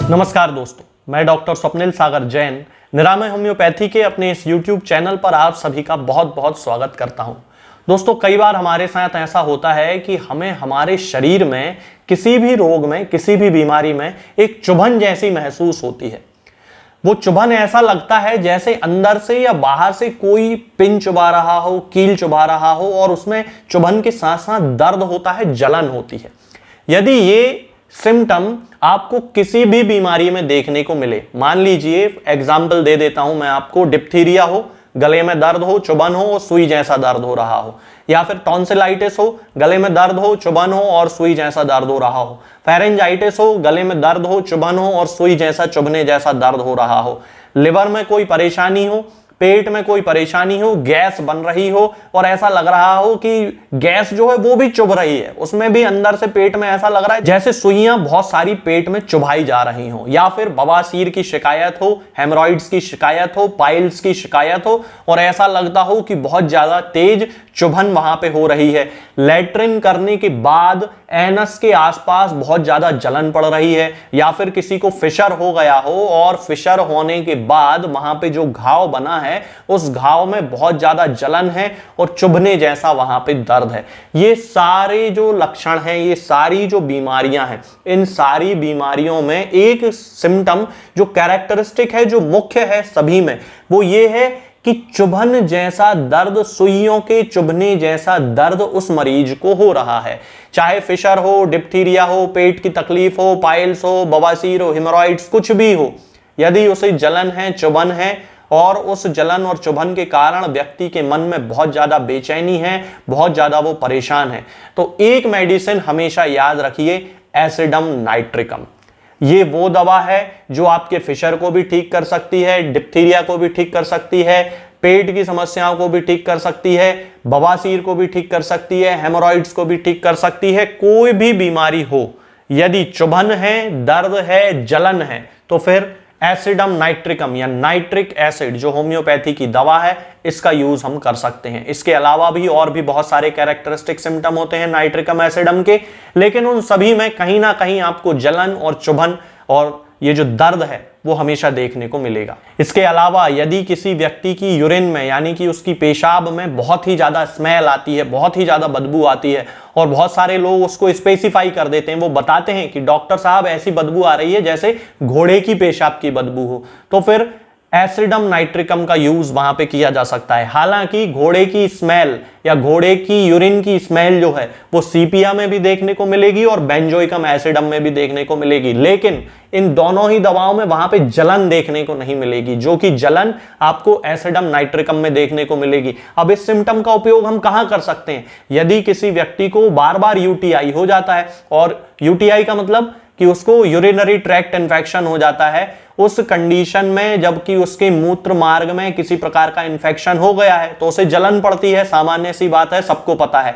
नमस्कार दोस्तों, मैं डॉक्टर स्वप्निल सागर जैन निरामय होम्योपैथी के अपने इस YouTube चैनल पर आप सभी का बहुत बहुत स्वागत करता हूं। दोस्तों, कई बार हमारे साथ ऐसा होता है कि हमें हमारे शरीर में किसी भी रोग में, किसी भी बीमारी में एक चुभन जैसी महसूस होती है। वो चुभन ऐसा लगता है जैसे अंदर से या बाहर से कोई पिन चुभा रहा हो, कील चुभा रहा हो, और उसमें चुभन के साथ साथ दर्द होता है, जलन होती है। यदि ये सिम्टम आपको किसी भी बीमारी में देखने को मिले, मान लीजिए एग्जाम्पल दे देता हूं मैं आपको, डिप्थीरिया हो, गले में दर्द हो, चुभन हो और सुई जैसा दर्द हो रहा हो, या फिर टॉन्सिलाइटिस हो, गले में दर्द हो, चुभन हो और सुई जैसा दर्द हो रहा हो, फेरेंजाइटिस हो, गले में दर्द हो, चुभन हो और सुई जैसा, चुभने जैसा दर्द हो रहा हो, लिवर में कोई परेशानी हो, पेट में कोई परेशानी हो, गैस बन रही हो और ऐसा लग रहा हो कि गैस जो है वो भी चुभ रही है, उसमें भी अंदर से पेट में ऐसा लग रहा है जैसे सुइयां बहुत सारी पेट में चुभाई जा रही हो, या फिर बवासीर की शिकायत हो, हेमोरॉइड्स की शिकायत हो, पाइल्स की शिकायत हो और ऐसा लगता हो कि बहुत ज्यादा तेज चुभन वहां पे हो रही है। लैट्रिन करने के बाद एनस के आसपास बहुत ज्यादा जलन पड़ रही है, या फिर किसी को फिशर हो गया हो और फिशर होने के बाद वहां पे जो घाव बना है उस घाव में बहुत ज्यादा जलन है और चुभने जैसा वहां पे दर्द है। ये सारे जो लक्षण हैं, ये सारी जो बीमारियां हैं, इन सारी बीमारियों में एक सिम्टम जो कैरेक्टरिस्टिक है, जो मुख्य है सभी में, वो ये है कि चुभन जैसा दर्द, सुइयों के चुभने जैसा दर्द उस मरीज को हो रहा है। चाहे फिशर हो, डिप्थीरिया हो, पेट की तकलीफ हो, पाइल्स हो, बवासीर हो, हेमोरॉइड्स, कुछ भी हो, यदि उसे जलन है, चुभन है और उस जलन और चुभन के कारण व्यक्ति के मन में बहुत ज्यादा बेचैनी है, बहुत ज्यादा वो परेशान है, तो एक मेडिसिन हमेशा याद रखिए, एसिडम नाइट्रिकम। ये वो दवा है जो आपके फिशर को भी ठीक कर सकती है, डिप्थीरिया को भी ठीक कर सकती है, पेट की समस्याओं को भी ठीक कर सकती है, बवासीर को भी ठीक कर सकती है, हेमोरॉइड्स को भी ठीक कर सकती है। कोई भी बीमारी हो, यदि चुभन है, दर्द है, जलन है, तो फिर एसिडम नाइट्रिकम या नाइट्रिक एसिड जो होम्योपैथी की दवा है, इसका यूज हम कर सकते हैं। इसके अलावा भी और भी बहुत सारे कैरेक्टरिस्टिक सिम्टम होते हैं नाइट्रिकम एसिडम के, लेकिन उन सभी में कहीं ना कहीं आपको जलन और चुभन और ये जो दर्द है वो हमेशा देखने को मिलेगा। इसके अलावा यदि किसी व्यक्ति की यूरिन में, यानी कि उसकी पेशाब में बहुत ही ज्यादा स्मेल आती है, बहुत ही ज्यादा बदबू आती है, और बहुत सारे लोग उसको स्पेसिफाई कर देते हैं, वो बताते हैं कि डॉक्टर साहब ऐसी बदबू आ रही है जैसे घोड़े की पेशाब की बदबू हो, तो फिर एसिडम नाइट्रिकम का यूज वहां पे किया जा सकता है। हालांकि घोड़े की स्मेल या घोड़े की यूरिन की स्मेल जो है वो सीपिया में भी देखने को मिलेगी और बेंजोइकम एसिडम में भी देखने को मिलेगी, लेकिन इन दोनों ही दवाओं में वहां पे जलन देखने को नहीं मिलेगी, जो कि जलन आपको एसिडम नाइट्रिकम में देखने को मिलेगी। अब इस सिम्टम का उपयोग हम कहां कर सकते हैं? यदि किसी व्यक्ति को बार बार यूटीआई हो जाता है, और यूटीआई का मतलब कि उसको यूरिनरी ट्रैक्ट इन्फेक्शन हो जाता है, उस कंडीशन में जबकि उसके मूत्र मार्ग में किसी प्रकार का इन्फेक्शन हो गया है तो उसे जलन पड़ती है, सामान्य सी बात है, सबको पता है।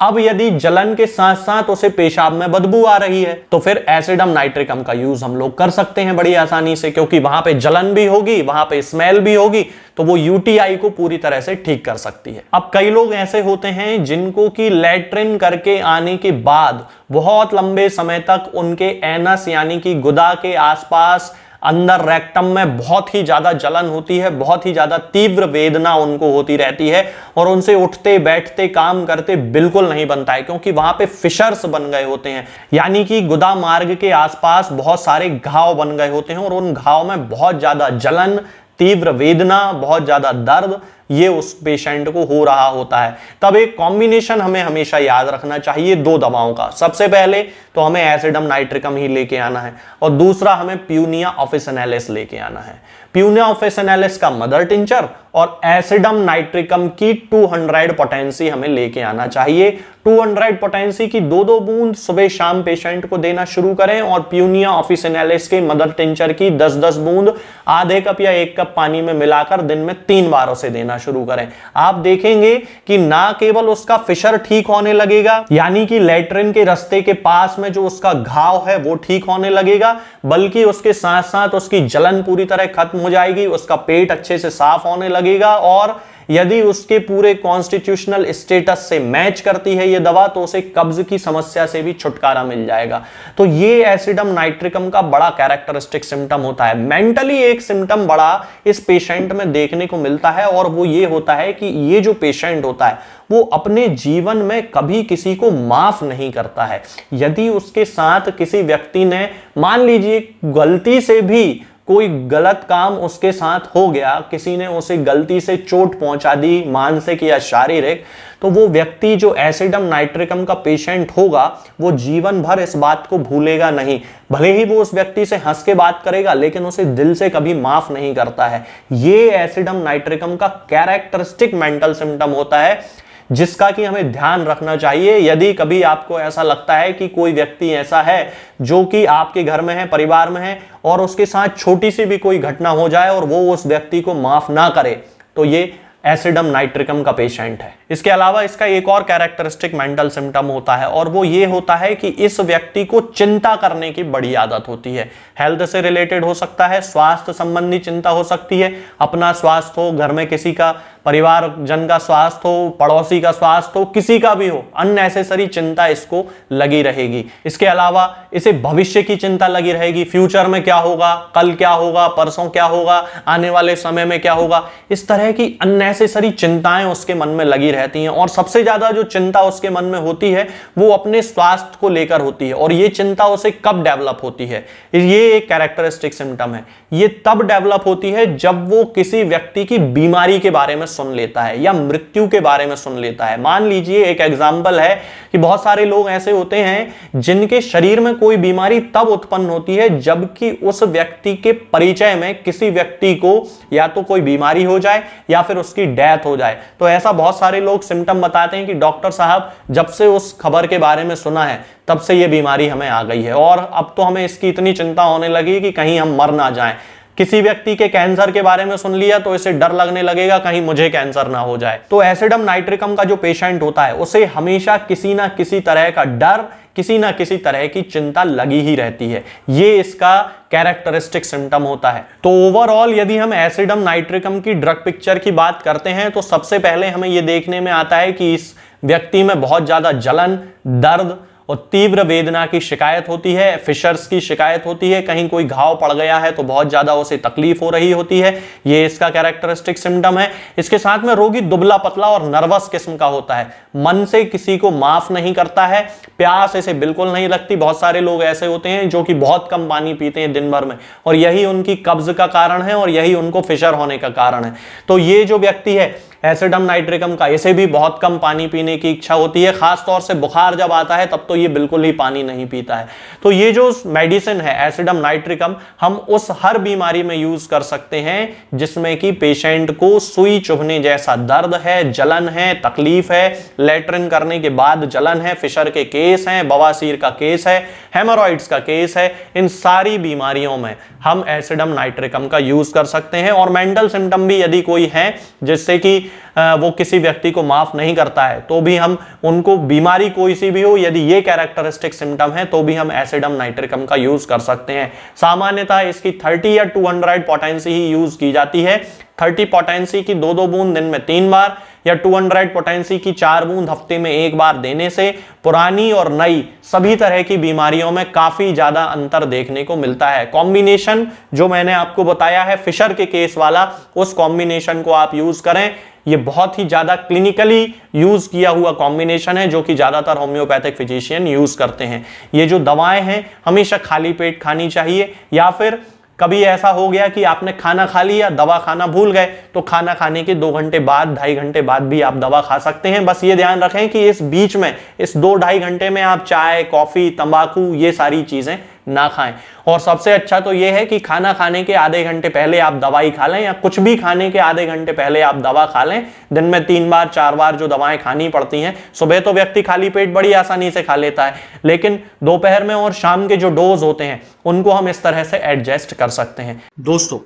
अब यदि जलन के साथ साथ उसे पेशाब में बदबू आ रही है तो फिर एसिडम नाइट्रिकम का यूज हम लोग कर सकते हैं बड़ी आसानी से, क्योंकि वहां पे जलन भी होगी, वहां पे स्मेल भी होगी, तो वो यूटीआई को पूरी तरह से ठीक कर सकती है। अब कई लोग ऐसे होते हैं जिनको कि लैट्रिन करके आने के बाद बहुत लंबे समय तक उनके एनस यानी कि गुदा के आसपास अंदर रेक्टम में बहुत ही ज्यादा जलन होती है, बहुत ही ज्यादा तीव्र वेदना उनको होती रहती है, और उनसे उठते बैठते काम करते बिल्कुल नहीं बनता है, क्योंकि वहां पे फिशर्स बन गए होते हैं, यानी कि गुदा मार्ग के आसपास बहुत सारे घाव बन गए होते हैं और उन घाव में बहुत ज्यादा जलन, तीव्र वेदना, बहुत ज्यादा दर्द ये उस पेशेंट को हो रहा होता है। तब एक कॉम्बिनेशन हमें हमेशा याद रखना चाहिए दो दवाओं का। सबसे पहले तो हमें एसिडम नाइट्रिकम ही लेके आना है, और दूसरा हमें प्यूनिया ऑफिसिनेलिस लेके आना है। प्यूनिया ऑफिसिनेलिस का मदर टिंचर और एसिडम नाइट्रिकम की 200 पोटेंसी हमें लेके आना चाहिए। 200 पोटेंसी की 2-2 बूंद सुबह शाम पेशेंट को देना शुरू करें, और प्यूनिया ऑफिसिनेलिस के मदर टिंचर की 10-10 बूंद आधे कप या 1 कप पानी में मिलाकर दिन में 3 बार उसे देना शुरू करें। आप देखेंगे कि ना केवल उसका फिशर ठीक होने लगेगा, यानी कि लैट्रिन के रास्ते के पास में जो उसका घाव है वो ठीक होने लगेगा, बल्कि उसके साथ साथ उसकी जलन पूरी तरह खत्म हो जाएगी, उसका पेट अच्छे से साफ होने लगेगा, और यदि उसके पूरे कॉन्स्टिट्यूशनल स्टेटस से मैच करती है ये दवा, तो उसे कब्ज की समस्या से भी छुटकारा मिल जाएगा। तो ये एसिडम नाइट्रिकम का बड़ा कैरेक्टरिस्टिक सिम्टम होता है। मेंटली एक सिम्टम बड़ा इस पेशेंट में देखने को मिलता है, और वो ये होता है कि ये जो पेशेंट होता है वो अपने जीवन में कभी किसी को माफ नहीं करता है। यदि उसके साथ किसी व्यक्ति ने मान लीजिए गलती से भी कोई गलत काम उसके साथ हो गया, किसी ने उसे गलती से चोट पहुंचा दी मानसिक या शारीरिक, तो वो व्यक्ति जो एसिडम नाइट्रिकम का पेशेंट होगा वो जीवन भर इस बात को भूलेगा नहीं। भले ही वो उस व्यक्ति से हंस के बात करेगा, लेकिन उसे दिल से कभी माफ नहीं करता है। ये एसिडम नाइट्रिकम का कैरेक्टरिस्टिक मेंटल सिम्टम होता है, जिसका कि हमें ध्यान रखना चाहिए। यदि कभी आपको ऐसा लगता है कि कोई व्यक्ति ऐसा है जो कि आपके घर में है, परिवार में है, और उसके साथ छोटी सी भी कोई घटना हो जाए और वो उस व्यक्ति को माफ ना करे, तो ये एसिडम नाइट्रिकम का पेशेंट है। इसके अलावा इसका एक और कैरेक्टरिस्टिक मेंटल सिम्टम होता है, और वो ये होता है कि इस व्यक्ति को चिंता करने की बड़ी आदत होती है। हेल्थ से रिलेटेड हो सकता है, स्वास्थ्य संबंधी चिंता हो सकती है, अपना स्वास्थ्य हो, घर में किसी का, परिवार जन का स्वास्थ्य हो, पड़ोसी का स्वास्थ्य हो, किसी का भी हो, अननेसेसरी चिंता इसको लगी रहेगी। इसके अलावा इसे भविष्य की चिंता लगी रहेगी, फ्यूचर में क्या होगा, कल क्या होगा, परसों क्या होगा, आने वाले समय में क्या होगा, इस तरह की अननेसेसरी चिंताएं उसके मन में लगी रहती हैं। और सबसे ज्यादा जो चिंता उसके मन में होती है वो अपने स्वास्थ्य को लेकर होती है। और ये चिंता उसे कब डेवलप होती है, ये एक कैरेक्टरिस्टिक सिम्टम है। ये तब डेवलप होती है जब वो किसी व्यक्ति की बीमारी के बारे में सुन लेता है या मृत्यु के बारे में सुन लेता है। मान लीजिए एक एग्जाम्पल है कि बहुत सारे लोग ऐसे होते हैं जिनके शरीर में कोई बीमारी तब उत्पन्न होती है जबकि उस व्यक्ति के परिचय में किसी व्यक्ति को या तो कोई बीमारी हो जाए या फिर उसकी डेथ हो जाए। तो ऐसा बहुत सारे लोग सिम्टम बताते हैं कि डॉक्टर साहब जब से उस खबर के बारे में सुना है तब से ये बीमारी हमें आ गई है, और अब तो हमें इसकी इतनी चिंता होने लगी कि कहीं हम मर ना जाएं। किसी व्यक्ति के कैंसर के बारे में सुन लिया तो इसे डर लगने लगेगा कहीं मुझे कैंसर ना हो जाए। तो एसिडम नाइट्रिकम का जो पेशेंट होता है उसे हमेशा किसी ना किसी तरह का डर, किसी ना किसी तरह की चिंता लगी ही रहती है। ये इसका कैरेक्टरिस्टिक सिम्टम होता है। तो ओवरऑल यदि हम एसिडम नाइट्रिकम की ड्रग पिक्चर की बात करते हैं तो सबसे पहले हमें यह देखने में आता है कि इस व्यक्ति में बहुत ज्यादा जलन, दर्द और तीव्र वेदना की शिकायत होती है, फिशर्स की शिकायत होती है, कहीं कोई घाव पड़ गया है तो बहुत ज्यादा उसे तकलीफ हो रही होती है। ये इसका कैरेक्टरिस्टिक सिम्टम है। इसके साथ में रोगी दुबला पतला और नर्वस किस्म का होता है, मन से किसी को माफ नहीं करता है, प्यास इसे बिल्कुल नहीं लगती। बहुत सारे लोग ऐसे होते हैं जो कि बहुत कम पानी पीते हैं दिन भर में, और यही उनकी कब्ज का कारण है और यही उनको फिशर होने का कारण है। तो ये जो व्यक्ति है एसिडम नाइट्रिकम का, इसे भी बहुत कम पानी पीने की इच्छा होती है, खास तौर से बुखार जब आता है तब तो ये बिल्कुल ही पानी नहीं पीता है। तो ये जो मेडिसिन है एसिडम नाइट्रिकम, हम उस हर बीमारी में यूज कर सकते हैं जिसमें कि पेशेंट को सुई चुभने जैसा दर्द है, जलन है, तकलीफ है, लेटरिन करने के बाद जलन है, फिशर के केस हैं, बवासीर का केस है, हेमोरॉइड्स का केस है, इन सारी बीमारियों में हम एसिडम नाइट्रिकम का यूज कर सकते हैं। और मेंटल सिम्टम भी यदि कोई है जिससे कि वो किसी व्यक्ति को माफ नहीं करता है तो भी हम उनको, बीमारी कोई सी भी हो, यदि ये कैरेक्टरिस्टिक सिम्टम है तो भी हम एसिडम नाइट्रिकम का यूज कर सकते हैं। सामान्यतः इसकी 30 या 200 पोटेंसी ही यूज की जाती है। 30 पोटेंसी की 2-2 बूंद दिन में 3 बार या 200 पोटेंसी की 4 बूंद हफ्ते में 1 बार देने से पुरानी और नई सभी तरह की बीमारियों में काफी ज्यादा अंतर देखने को मिलता है। कॉम्बिनेशन जो मैंने आपको बताया है फिशर के केस वाला, उस कॉम्बिनेशन को आप यूज करें। ये बहुत ही ज्यादा क्लिनिकली यूज किया हुआ कॉम्बिनेशन है जो कि ज्यादातर होम्योपैथिक फिजिशियन यूज करते हैं। ये जो दवाएं हैं हमेशा खाली पेट खानी चाहिए, या फिर कभी ऐसा हो गया कि आपने खाना खा लिया, दवा खाना भूल गए, तो खाना खाने के 2 घंटे बाद, 2.5 घंटे बाद भी आप दवा खा सकते हैं। बस ये ध्यान रखें कि इस बीच में, इस 2-2.5 घंटे में आप चाय, कॉफी, तंबाकू ये सारी चीजें ना खाएं। और सबसे अच्छा तो यह है कि खाना खाने के आधे घंटे पहले आप दवाई खा लें, या कुछ भी खाने के आधे घंटे पहले आप दवा खा लें। दिन में 3 बार 4 बार जो दवाएं खानी पड़ती हैं, सुबह तो व्यक्ति खाली पेट बड़ी आसानी से खा लेता है, लेकिन दोपहर में और शाम के जो डोज होते हैं उनको हम इस तरह से एडजस्ट कर सकते हैं। दोस्तों,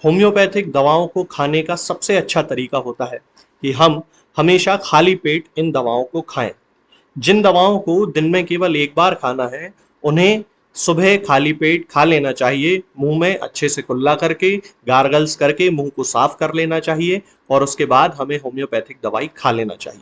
होम्योपैथिक दवाओं को खाने का सबसे अच्छा तरीका होता है कि हम हमेशा खाली पेट इन दवाओं को खाएं। जिन दवाओं को दिन में केवल 1 बार खाना है उन्हें सुबह खाली पेट खा लेना चाहिए, मुंह में अच्छे से कुल्ला करके, गार्गल्स करके मुंह को साफ कर लेना चाहिए और उसके बाद हमें होम्योपैथिक दवाई खा लेना चाहिए।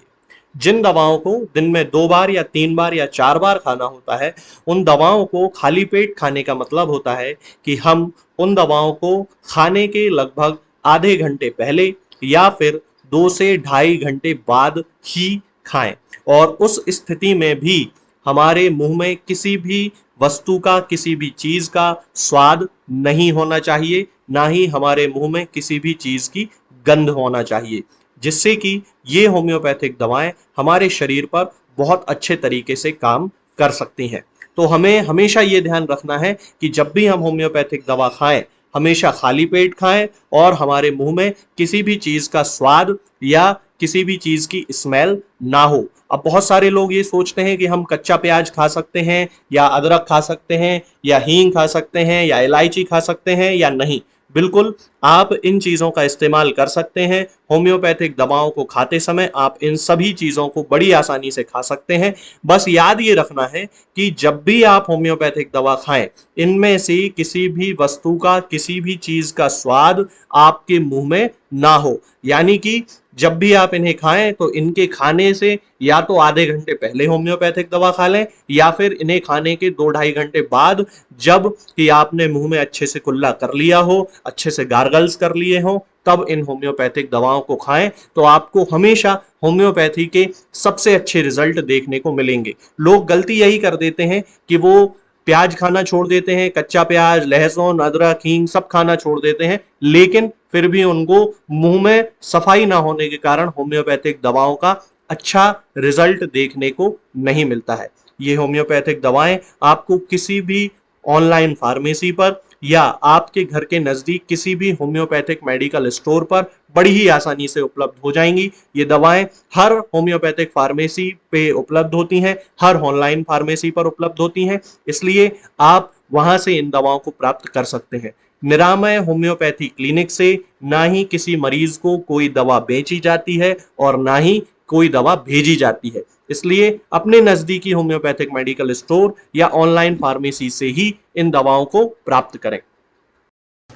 जिन दवाओं को दिन में 2 बार या 3 बार या 4 बार खाना होता है, उन दवाओं को खाली पेट खाने का मतलब होता है कि हम उन दवाओं को खाने के लगभग आधे घंटे पहले या फिर 2 से ढाई घंटे बाद ही खाएं और उस स्थिति में भी हमारे मुंह में किसी भी वस्तु का, किसी भी चीज का स्वाद नहीं होना चाहिए, ना ही हमारे मुंह में किसी भी चीज की गंध होना चाहिए, जिससे कि ये होम्योपैथिक दवाएं हमारे शरीर पर बहुत अच्छे तरीके से काम कर सकती हैं। तो हमें हमेशा ये ध्यान रखना है कि जब भी हम होम्योपैथिक दवा खाएं, हमेशा खाली पेट खाएं और हमारे मुंह में किसी भी चीज का स्वाद या किसी भी चीज की स्मेल ना हो। अब बहुत सारे लोग ये सोचते हैं कि हम कच्चा प्याज खा सकते हैं या अदरक खा सकते हैं या हींग खा सकते हैं या इलायची खा सकते हैं या नहीं। बिल्कुल, आप इन चीजों का इस्तेमाल कर सकते हैं। होम्योपैथिक दवाओं को खाते समय आप इन सभी चीजों को बड़ी आसानी से खा सकते हैं। बस याद ये रखना है कि जब भी आप होम्योपैथिक दवा खाएं, इनमें से किसी भी वस्तु का, किसी भी चीज का स्वाद आपके मुंह में ना हो। यानी कि जब भी आप इन्हें खाएं तो इनके खाने से या तो आधे घंटे पहले होम्योपैथिक दवा खा लें या फिर इन्हें खाने के 2-2.5 घंटे बाद, जब कि आपने मुंह में अच्छे से कुल्ला कर लिया हो, अच्छे से गार्गल्स कर लिए हो, तब इन होम्योपैथिक दवाओं को खाएं। तो आपको हमेशा होम्योपैथी के सबसे अच्छे रिजल्ट देखने को मिलेंगे। लोग गलती यही कर देते हैं कि वो प्याज खाना छोड़ देते हैं, कच्चा प्याज, लहसुन, अदरक, हींग सब खाना छोड़ देते हैं, लेकिन फिर भी उनको मुंह में सफाई ना होने के कारण होम्योपैथिक दवाओं का अच्छा रिजल्ट देखने को नहीं मिलता है। ये होम्योपैथिक दवाएं आपको किसी भी ऑनलाइन फार्मेसी पर या आपके घर के नजदीक किसी भी होम्योपैथिक मेडिकल स्टोर पर बड़ी ही आसानी से उपलब्ध हो जाएंगी। ये दवाएं हर होम्योपैथिक फार्मेसी पे उपलब्ध होती हैं, हर ऑनलाइन फार्मेसी पर उपलब्ध होती हैं, इसलिए आप वहां से इन दवाओं को प्राप्त कर सकते हैं। निरामय होम्योपैथी क्लिनिक से ना ही किसी मरीज को कोई दवा बेची जाती है और ना ही कोई दवा भेजी जाती है, इसलिए अपने नजदीकी होम्योपैथिक मेडिकल स्टोर या ऑनलाइन फार्मेसी से ही इन दवाओं को प्राप्त करें।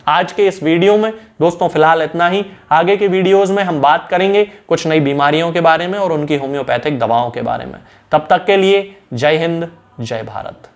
आज के इस वीडियो में दोस्तों फिलहाल इतना ही। आगे के वीडियोस में हम बात करेंगे कुछ नई बीमारियों के बारे में और उनकी होम्योपैथिक दवाओं के बारे में। तब तक के लिए जय हिंद, जय भारत।